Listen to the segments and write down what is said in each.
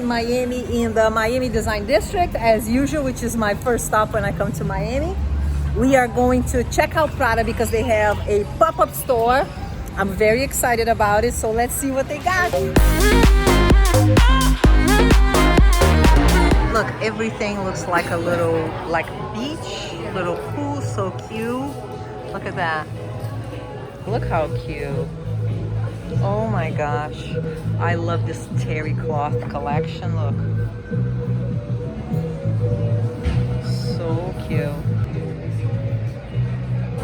in Miami, in the Miami Design District, as usual, which is my first stop when I come to Miami. We are going to check out Prada because they have a pop-up store. I'm very excited about it, so let's see what they got. Look, everything looks like a little, like beach, little pool, so cute. Look at that. Look how cute. Oh my gosh. I love this terry cloth collection, look. So cute.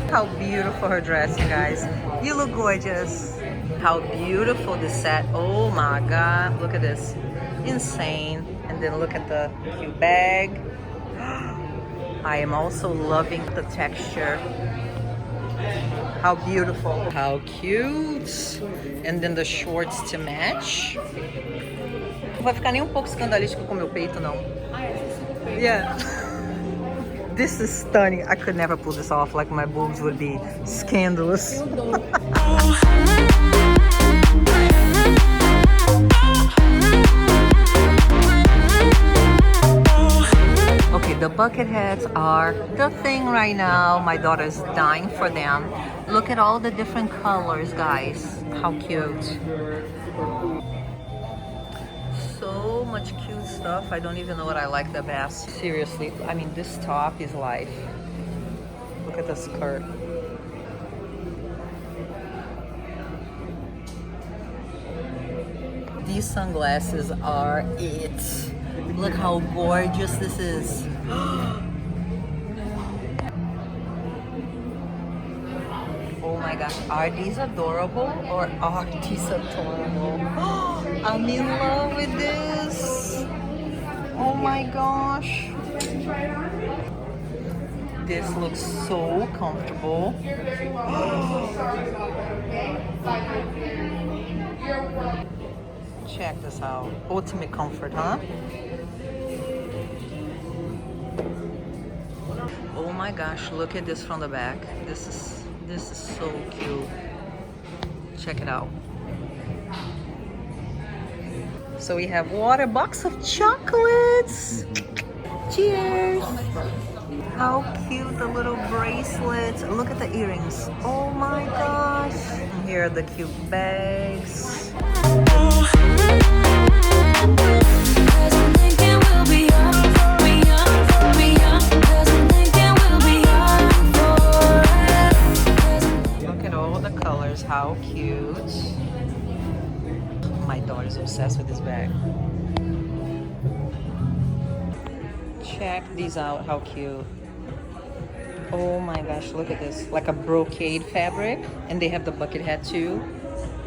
How beautiful her dress, you guys. You look gorgeous. How beautiful this set. Oh my God, look at this. Insane. And then look at the cute bag. I am also loving the texture. How beautiful. How cute. And then the shorts to match. Não vai ficar nem pouco escandalístico com meu peito, não. Yeah. This is stunning. I could never pull this off. Like my boobs would be scandalous. Okay, the bucket hats are the thing right now. My daughter's dying for them. Look at all the different colors, guys. How cute. So much cute stuff. I don't even know what I like the best. Seriously, I mean, this top is life. Look at the skirt. These sunglasses are it. Look how gorgeous this is. Oh my gosh, are these adorable or are these adorable? I'm in love with this. Oh my gosh. This looks so comfortable. Check this out. Ultimate comfort, huh? Oh my gosh, look at this from the back. This is so cute. Check it out. So we have water, box of chocolates. Cheers. How cute, the little bracelets. Look at the earrings. Oh my gosh. And here are the cute bags. Look at all the colors. How cute. My daughter's obsessed with this bag. Check these out. How cute. Oh my gosh, look at this. Like a brocade fabric. And they have the bucket hat too.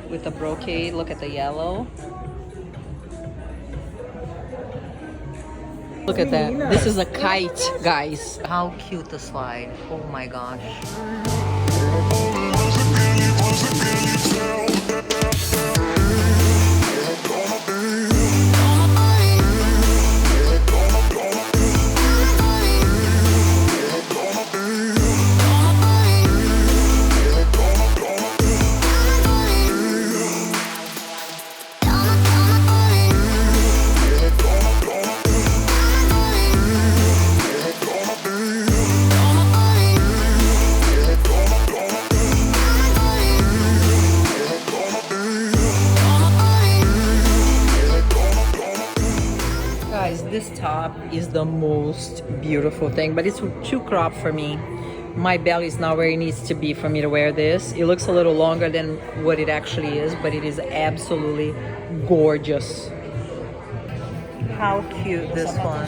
With the brocade. Look at the yellow. Look at that. This is a kite, guys. How cute the slide. Oh my gosh. This top is the most beautiful thing, but it's too cropped for me. My belly is not where it needs to be for me to wear this. It looks a little longer than what it actually is, but it is absolutely gorgeous. How cute this one.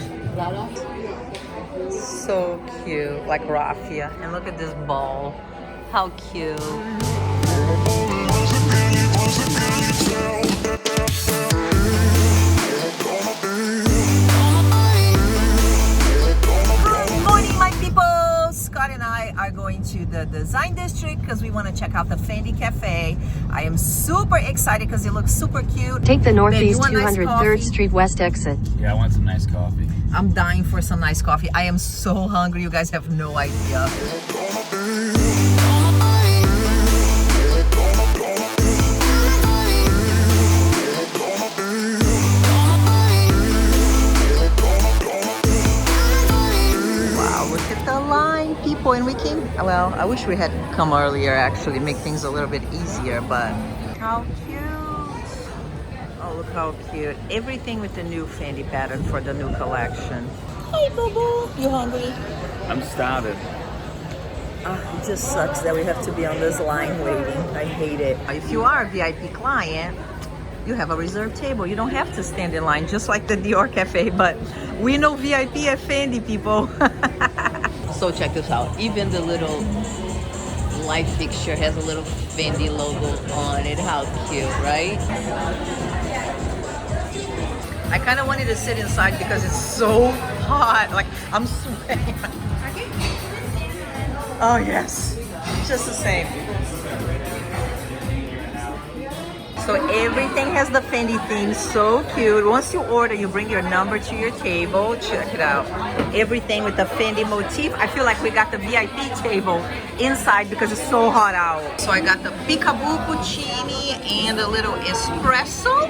So cute, like raffia. And look at this ball. How cute. Are going to the Design District because we want to check out the Fendi Cafe. I am super excited because it looks super cute. Take the Northeast 203rd Street West exit. Yeah, I want some nice coffee. I'm dying for some nice coffee. I am so hungry. You guys have no idea. parking? Well, I wish we had come earlier, actually, make things a little bit easier, but how cute. Oh, look how cute. Everything with the new Fendi pattern for the new collection. Hey, boo-boo. You hungry? I'm starving. It just sucks that we have to be on this line waiting. I hate it. If you are a VIP client, you have a reserved table. You don't have to stand in line, just like the Dior Cafe, but we know VIP at Fendi, people. So check this out. Even the little light fixture has a little Fendi logo on it. How cute, right? I kind of wanted to sit inside because it's so hot. Like, I'm sweating. Oh, yes. Just the same. So everything has the Fendi theme, so cute. Once you order, you bring your number to your table. Check it out. Everything with the Fendi motif. I feel like we got the VIP table inside because it's so hot out. So I got the peekaboo puccini and a little espresso.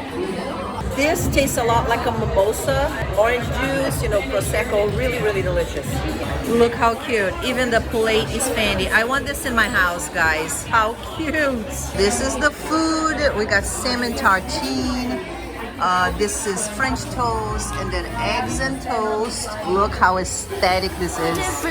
This tastes a lot like a mimosa, orange juice, you know, Prosecco, really, really delicious. Look how cute. Even the plate is Fendi. I want this in my house, guys. How cute. This is the food. We got salmon tartine. This is French toast and then eggs and toast. Look how aesthetic this is.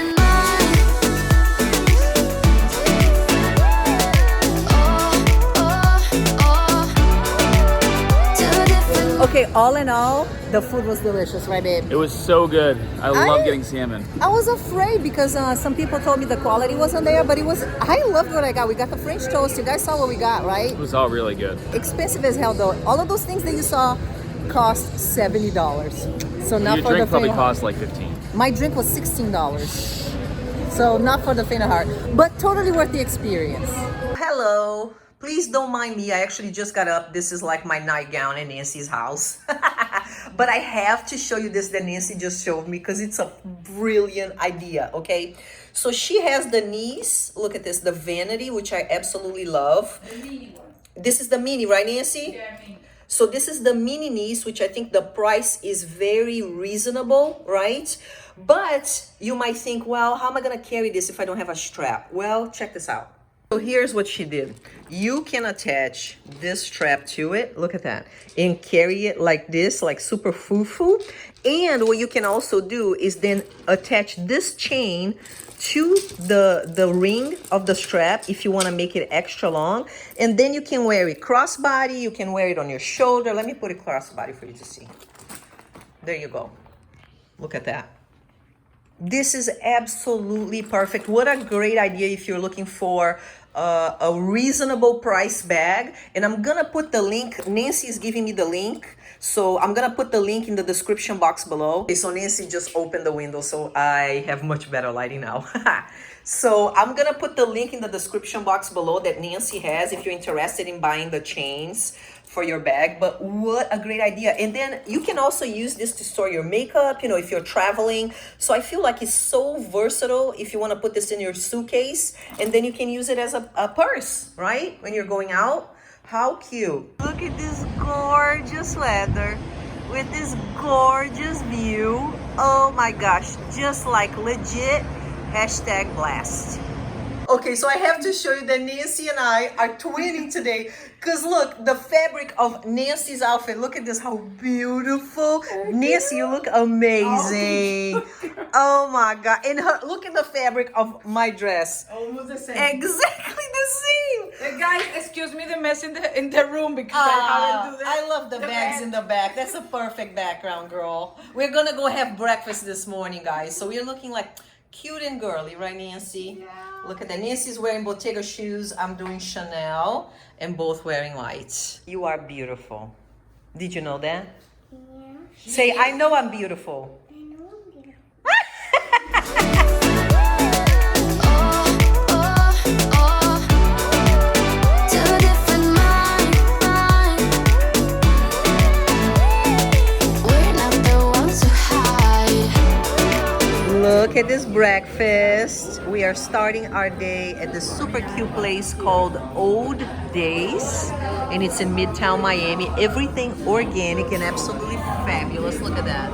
Okay, all in all, the food was delicious, right, babe? It was so good. I love getting salmon. I was afraid because some people told me the quality wasn't there, but it was. I loved what I got. We got the French toast. You guys saw what we got, right? It was all really good. Expensive as hell, though. All of those things that you saw cost $70. So not Your for the drink probably faint cost like 15. My drink was $16. So not for the faint of heart, but totally worth the experience. Hello. Please don't mind me. I actually just got up. This is like my nightgown in Nancy's house. But I have to show you this that Nancy just showed me because it's a brilliant idea, okay? So she has the knees. Look at this, the vanity, which I absolutely love. The mini one. This is the mini, right, Nancy? Yeah, mini. So this is the mini knees, which I think the price is very reasonable, right? But you might think, well, how am I going to carry this if I don't have a strap? Well, check this out. So here's what she did. You can attach this strap to it, look at that, and carry it like this, like super foo-foo. And what you can also do is then attach this chain to the ring of the strap if you want to make it extra long. And then you can wear it crossbody, you can wear it on your shoulder. Let me put it crossbody for you to see. There you go. Look at that. This is absolutely perfect. What a great idea if you're looking for a reasonable price bag. And I'm gonna put the link. Nancy is giving me the link, so I'm gonna put the link in the description box below. Okay, so Nancy just opened the window, so I have much better lighting now. So I'm gonna put the link in the description box below that Nancy has if you're interested in buying the chains for your bag. But what a great idea. And then you can also use this to store your makeup, you know, if you're traveling. So I feel like it's so versatile if you want to put this in your suitcase, and then you can use it as a purse, right? When you're going out. How cute. Look at this gorgeous leather with this gorgeous view. Oh my gosh, just like legit #blast. Okay, so I have to show you that Nancy and I are twinning today. Because look, the fabric of Nancy's outfit, look at this, how beautiful. Nancy, you look amazing. Oh my God. And look at the fabric of my dress. Almost the same. Exactly the same. Guys, excuse me the mess in the room because I haven't do that. I love the bags in the back. That's a perfect background, girl. We're going to go have breakfast this morning, guys. So we're looking like cute and girly, right, Nancy? Yeah. Look at that. Nancy's wearing Bottega shoes. I'm doing Chanel, and both wearing lights. You are beautiful. Did you know that? Yeah. Say, I know I'm beautiful. I know I'm beautiful. Look at this breakfast. We are starting our day at this super cute place called Old Days, and it's in Midtown Miami. Everything organic and absolutely fabulous. Look at that.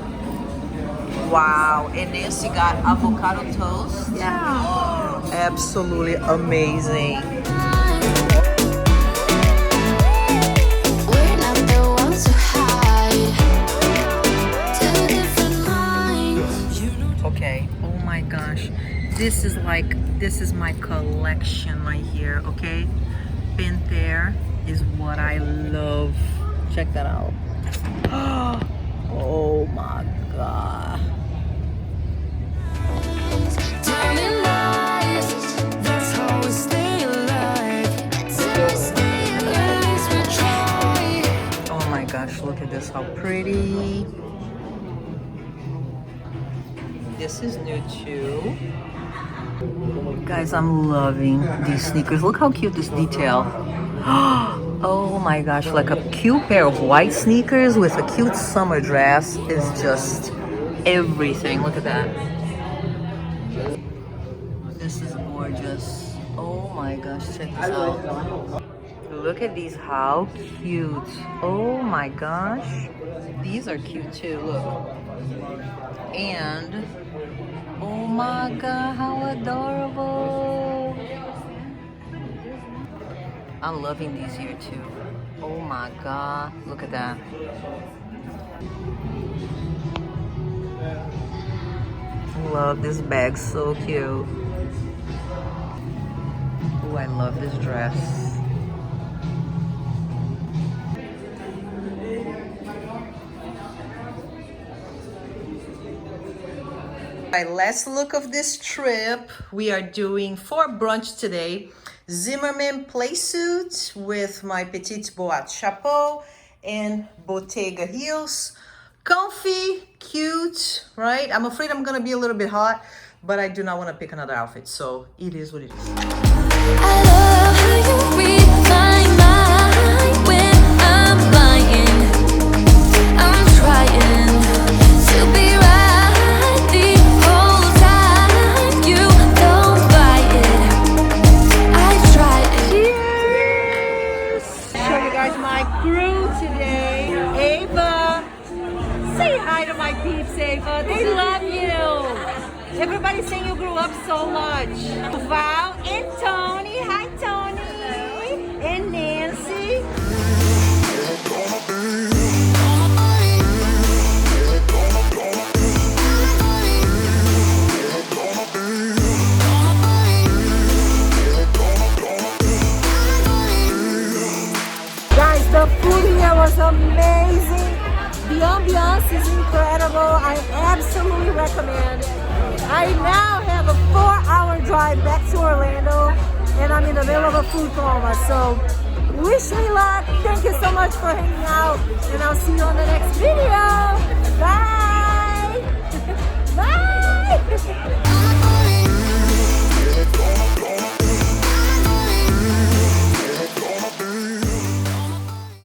Wow. And Nancy got avocado toast. Yeah. Absolutely amazing. We're not the ones who hide. Two different minds. Okay. Oh my gosh. This is my collection right here, okay? Panther is what I love. Check that out. Oh my god. Telling lies, that's how we stay alive. To stay alive, we try. Oh my gosh, look at this, how pretty. This is new too. Guys, I'm loving these sneakers. Look how cute this detail. Oh my gosh, like a cute pair of white sneakers with a cute summer dress is just everything. Look at that. This is gorgeous. Oh my gosh, check this out. Look at these, how cute. Oh my gosh. These are cute too, look. And oh my god, how adorable. I'm loving these here too. Oh my god, look at that. Love this bag, so cute. Oh, I love this dress. My last look of this trip, we are doing for brunch today, Zimmermann play suit with my Petite Boat chapeau and Bottega heels. Comfy, cute, right? I'm afraid I'm gonna be a little bit hot, but I do not want to pick another outfit, so it is what it is. I love how you read my mind when I'm lying. I'm trying to be right the whole time. You don't buy it. I try it. Show you guys my crew today. Ava, say hi to my peeps, Ava. They love you. Everybody's saying you grew up so much. Val and Tony. Hi, Tony. And Nancy. Guys, the food here was amazing. The ambiance is incredible. I absolutely recommend. I now have a 4-hour drive back to Orlando, and I'm in the middle of a food coma. So wish me luck. Thank you so much for hanging out, and I'll see you on the next video. Bye. Bye.